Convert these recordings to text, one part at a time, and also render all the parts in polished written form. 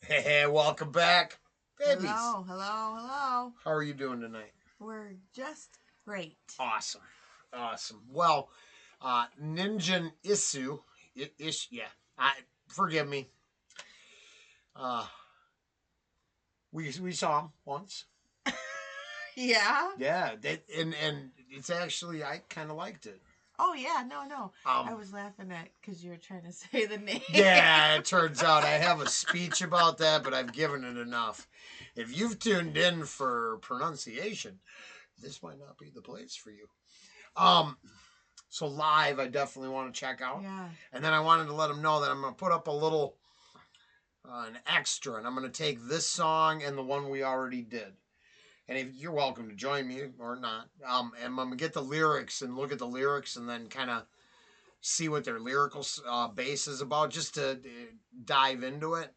Hey, welcome back, babies. Hello. How are you doing tonight? We're just great. Awesome. Well, Ningen Isu, forgive me. We saw him once. Yeah? Yeah, and it's actually, I kind of liked it. Oh, yeah, no. I was laughing at because you were trying to say the name. Yeah, it turns out I have a speech about that, but I've given it enough. If you've tuned in for pronunciation, this might not be the place for you. So live, I definitely want to check out. Yeah. And then I wanted to let them know that I'm going to put up a little, an extra, and I'm going to take this song and the one we already did. And if you're welcome to join me or not. And I'm going to get the lyrics and look at the lyrics and then kind of see what their lyrical base is about, just to dive into it.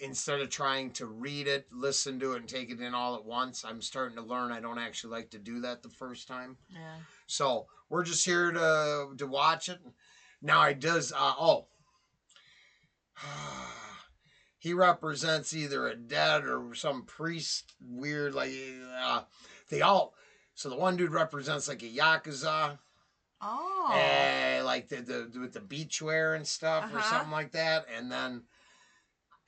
Instead of trying to read it, listen to it, and take it in all at once. I'm starting to learn I don't actually like to do that the first time. Yeah. So we're just here to watch it. Now he does, he represents either a dead or some priest, weird, like, so the one dude represents like a Yakuza. Oh. Like the with the beachwear and stuff or something like that. And then,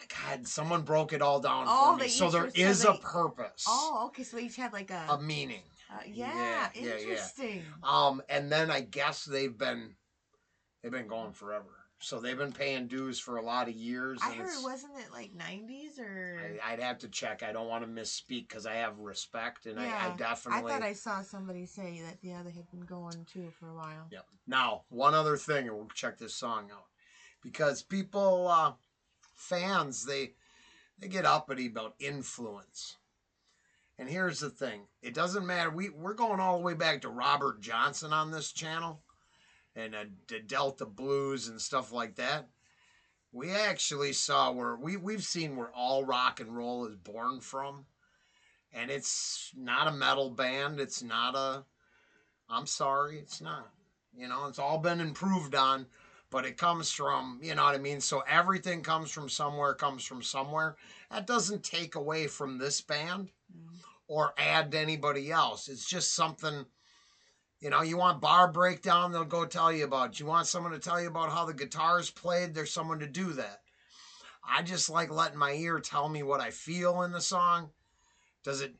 God, someone broke it all down for me. So there is a purpose. Oh, okay. So they each have like a meaning. Yeah, interesting. And then I guess they've been going forever. So they've been paying dues for a lot of years. I heard, wasn't it like 90s or? I'd have to check. I don't want to misspeak because I have respect, and yeah, I definitely. I thought I saw somebody say that they had been going too for a while. Yep. Now, one other thing, and we'll check this song out, because people, fans, they get uppity about influence. And here's the thing: it doesn't matter. We're going all the way back to Robert Johnson on this channel. And the Delta Blues and stuff like that. We actually saw where we've seen where all rock and roll is born from. And it's not a metal band. It's not I'm sorry, it's not. You know, it's all been improved on, but it comes from, you know what I mean? So everything comes from somewhere. That doesn't take away from this band or add to anybody else. It's just something. You know, you want bar breakdown, they'll go tell you about it. You want someone to tell you about how the guitar is played, there's someone to do that. I just like letting my ear tell me what I feel in the song. Does it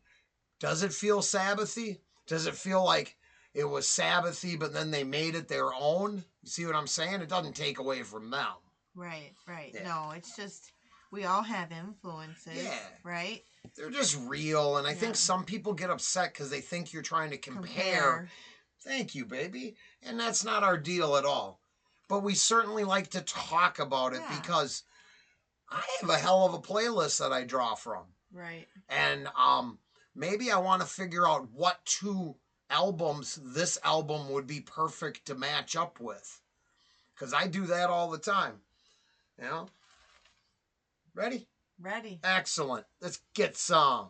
feel Sabbathy? Does it feel like it was Sabbathy, but then they made it their own? You see what I'm saying? It doesn't take away from them. Right. Yeah. No, it's just, we all have influences, right? They're just real, and I think some people get upset because they think you're trying to compare. Thank you, baby. And that's not our deal at all. But we certainly like to talk about it because I have a hell of a playlist that I draw from. Right. And maybe I want to figure out what two albums this album would be perfect to match up with. Because I do that all the time. You know? Ready? Ready. Excellent. Let's get some.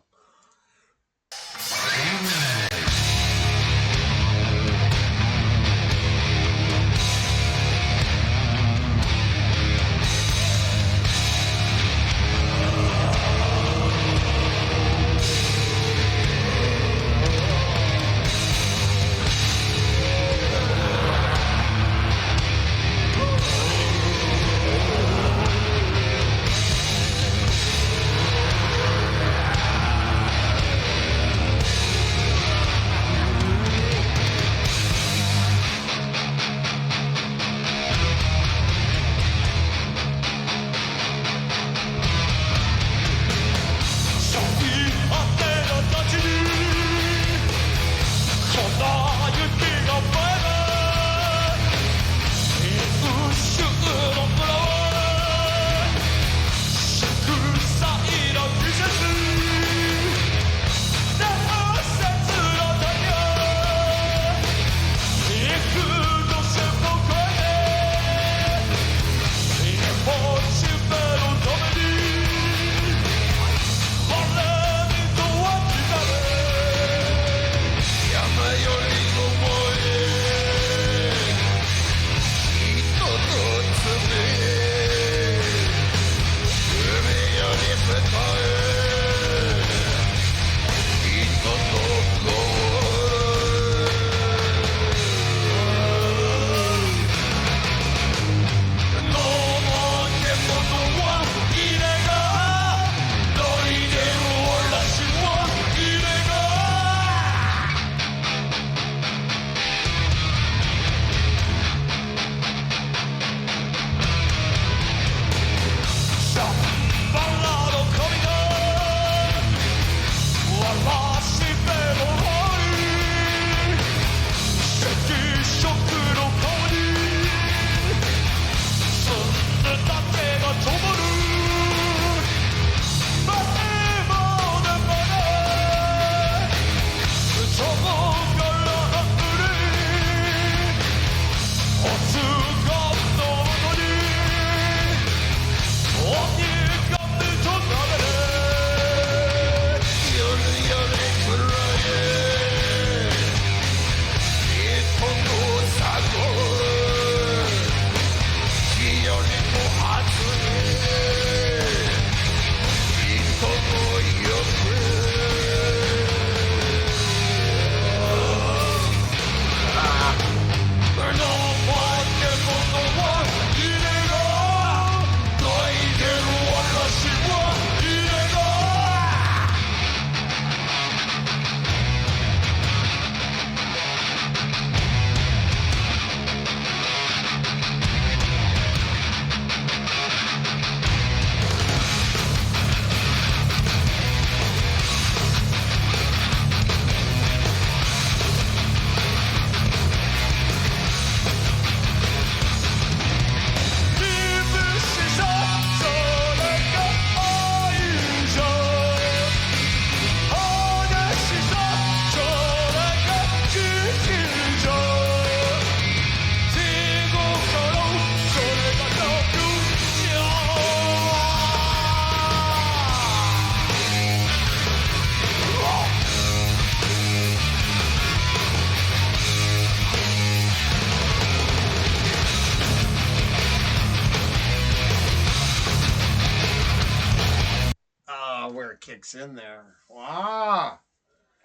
it kicks in there. Wow.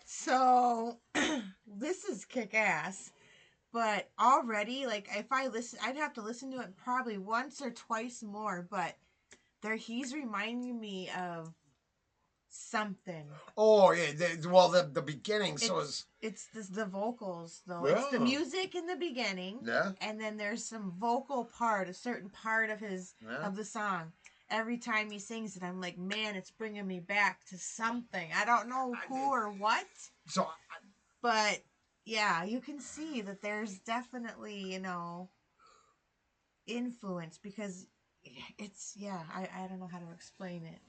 So this is kick-ass. But already, like, if I listen, I'd have to listen to it probably once or twice more. But he's reminding me of something. Oh yeah, the beginning. It's the vocals though. Yeah. It's the music in the beginning. Yeah. And then there's some vocal part, a certain part of the song. Every time he sings it, I'm like, man, it's bringing me back to something. I don't know who or what. But yeah, you can see that there's definitely, influence because it's, I don't know how to explain it.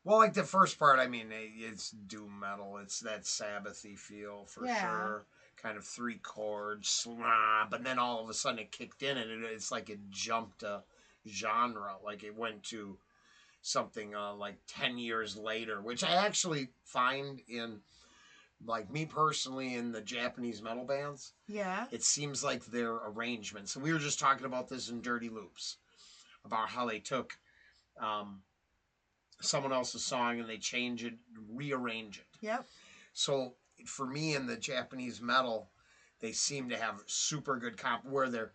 Well, like the first part, I mean, it's doom metal. It's that Sabbathy feel for sure. Kind of 3 chords, but then all of a sudden it kicked in and it's like it jumped a genre. Like it went to something like 10 years later, which I actually find in, like me personally, in the Japanese metal bands. Yeah. It seems like their arrangements. And we were just talking about this in Dirty Loops, about how they took someone else's song and they change it, rearrange it. Yep. So for me in the Japanese metal, they seem to have super good where they're,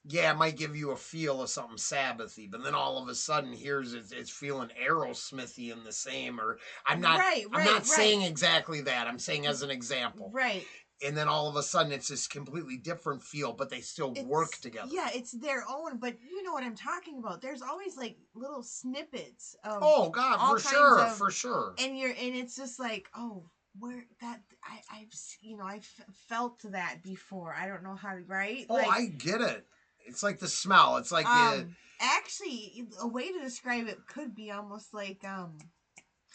it might give you a feel of something Sabbathy, but then all of a sudden it's feeling Aerosmithy in the same, or I'm not saying exactly that. I'm saying as an example. Right. And then all of a sudden it's this completely different feel, but they still work together. Yeah, it's their own, but you know what I'm talking about. There's always like little snippets of for sure. And it's just like, oh, where that I've felt that before. I don't know how to, right? Oh, I get it. It's like the smell. It's like actually, a way to describe it could be almost like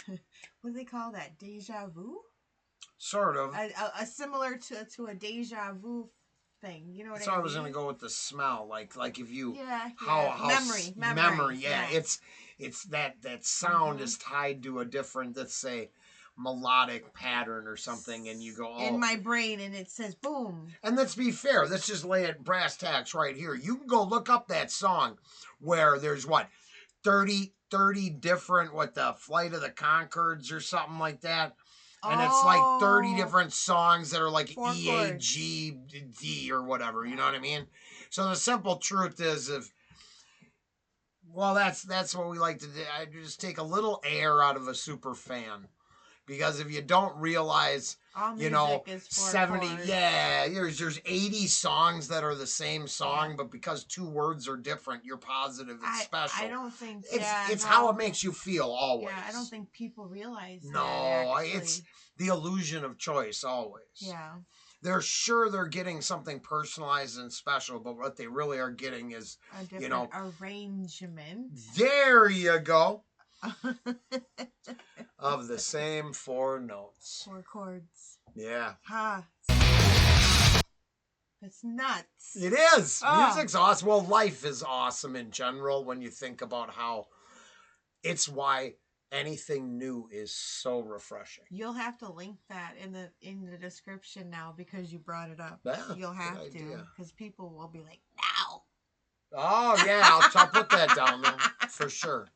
what do they call that? Deja vu? Sort of. A similar to a deja vu thing. You know what I mean? So I was gonna go with the smell, like if you memory. Yeah, it's that sound is tied to a different, let's say, melodic pattern or something, and you go in my brain, and it says boom. And let's be fair. Let's just lay it brass tacks right here. You can go look up that song where there's 30 different the Flight of the Conchords or something like that. And it's like 30 different songs that are like E, A, G, D or whatever. You know what I mean? So the simple truth is that's what we like to do. I just take a little air out of a super fan. Because if you don't realize, is 70, there's 80 songs that are the same song, but because 2 words are different, you're positive it's special. I don't think it's how it makes you feel always. Yeah, I don't think people realize that. No, it's the illusion of choice always. Yeah. They're getting something personalized and special, but what they really are getting is, a different arrangement. There you go. Of the same 4 notes. 4 chords. Yeah. It's nuts. It is. Music's awesome. Well, life is awesome in general when you think about how it's why anything new is so refreshing. You'll have to link that in the description now because you brought it up. Yeah, you'll have to because people will be like, no. Oh, yeah. I'll put that down there for sure.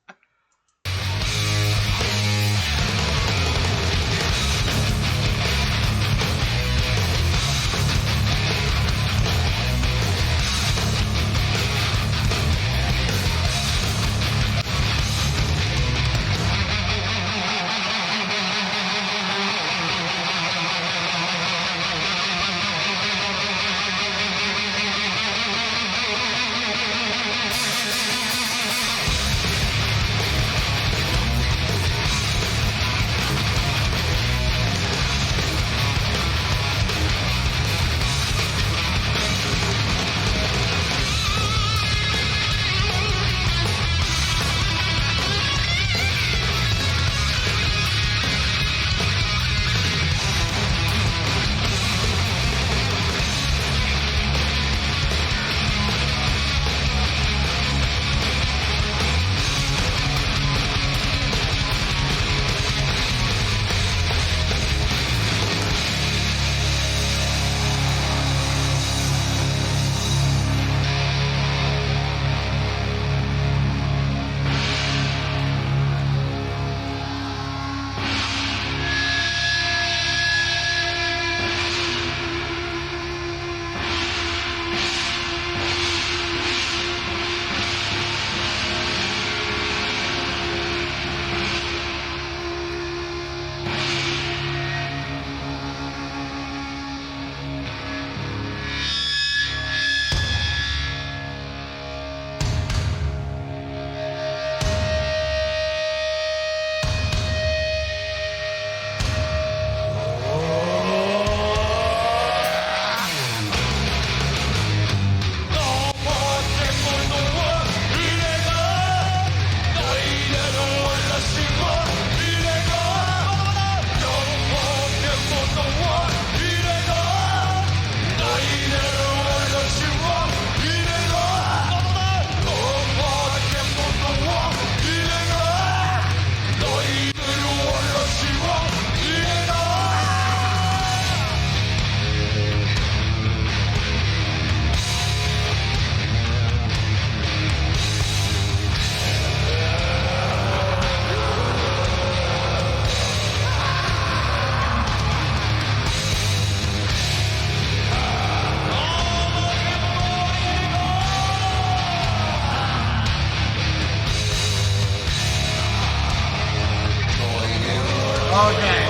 Okay.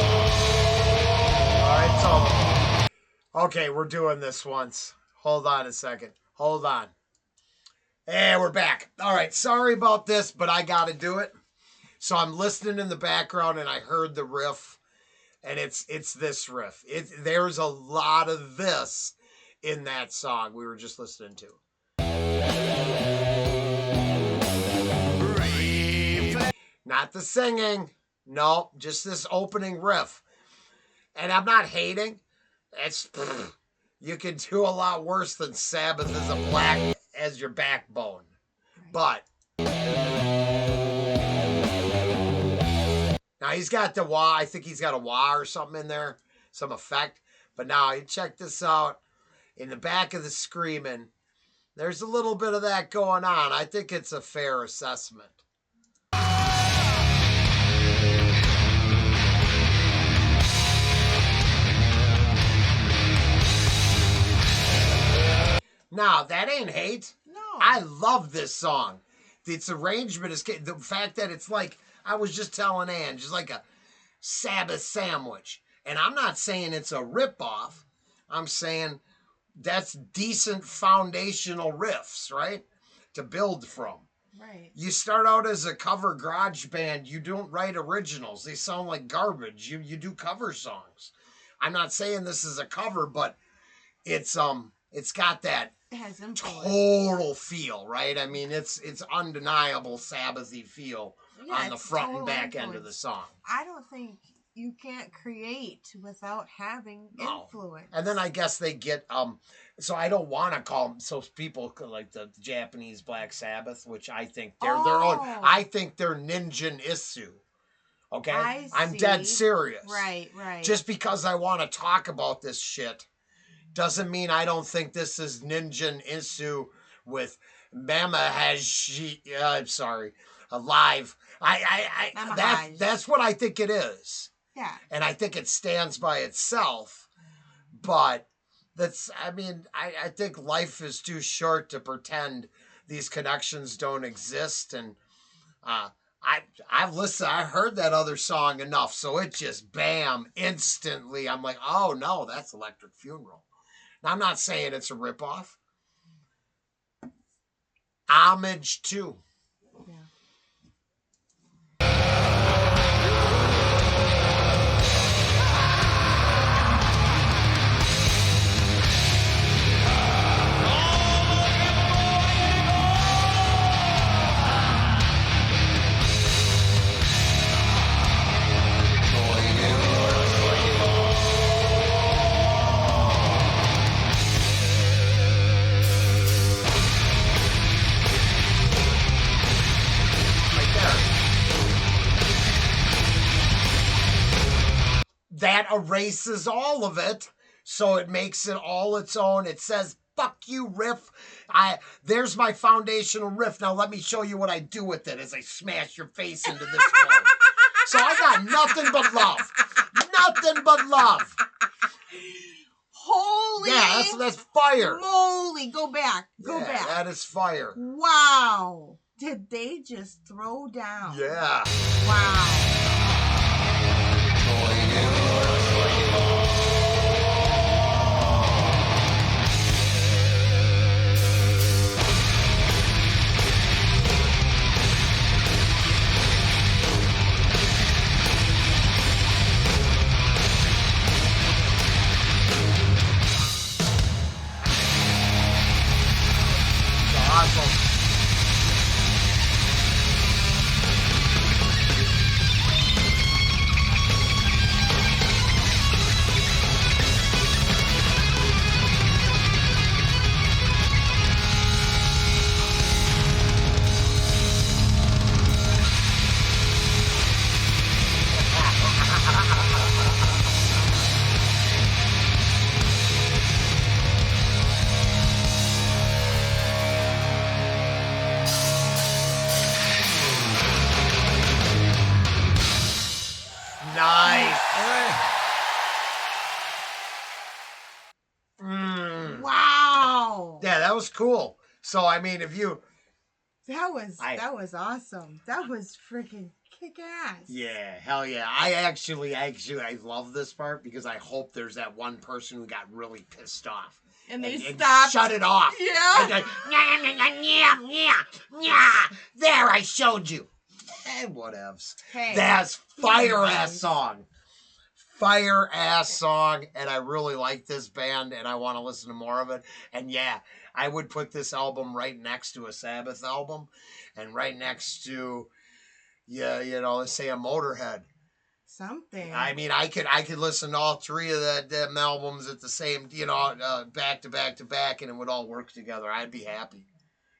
All right, so. Okay, we're doing this once. Hold on a second. Hold on. Hey, we're back. All right, sorry about this, but I got to do it. So I'm listening in the background, and I heard the riff, and it's this riff. There's a lot of this in that song we were just listening to. Not the singing. No, just this opening riff. And I'm not hating. You can do a lot worse than Sabbath as a black as your backbone. But now he's got the wah. I think he's got a wah or something in there, some effect. But now you check this out. In the back of the screaming, there's a little bit of that going on. I think it's a fair assessment. Now, that ain't hate. No. I love this song. Its arrangement is... The fact that it's like... I was just telling Angie, it's like a Sabbath sandwich. And I'm not saying it's a ripoff. I'm saying that's decent foundational riffs, right? To build from. Right. You start out as a cover garage band. You don't write originals. They sound like garbage. You do cover songs. I'm not saying this is a cover, but it's got that total feel, right? I mean, it's undeniable Sabbathy feel on the front and back end of the song. I don't think you can't create without having influence. And then I guess they get so I don't want to call them, so people like the Japanese Black Sabbath, which I think they're their own. I think they're Ningen Isu. Okay, I'm dead serious. Right. Just because I want to talk about this shit doesn't mean I don't think this is Ningen Isu with Namahage. I'm sorry, alive. That's what I think it is. Yeah. And I think it stands by itself. But I think life is too short to pretend these connections don't exist. And I've listened, I heard that other song enough, so it just bam, instantly. I'm like, oh no, that's Electric Funeral. Now, I'm not saying it's a ripoff. Homage too. Yeah. That erases all of it, so it makes it all its own. It says, fuck you, riff. There's my foundational riff. Now let me show you what I do with it as I smash your face into this phone. So I got nothing but love. Nothing but love. Holy. Yeah, that's fire. Moly. Go back. Go back. That is fire. Wow. Did they just throw down? Yeah. Wow. Awesome. Nice. Wow. Yeah, that was cool. So I mean, if you that was awesome. That was freaking kick ass. Yeah, hell yeah. I love this part because I hope there's that one person who got really pissed off. And they stopped. Shut it off. Yeah. And there, I showed you. And whatevs. Hey. That's fire-ass song. Fire-ass song. And I really like this band, and I want to listen to more of it. And yeah, I would put this album right next to a Sabbath album. And right next to, let's say a Motorhead. Something. I mean, I could listen to all three of them albums at the same, back to back to back, and it would all work together. I'd be happy.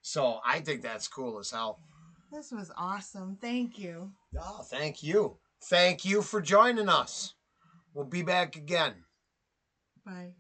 So I think that's cool as hell. This was awesome. Thank you. Oh, thank you. Thank you for joining us. We'll be back again. Bye.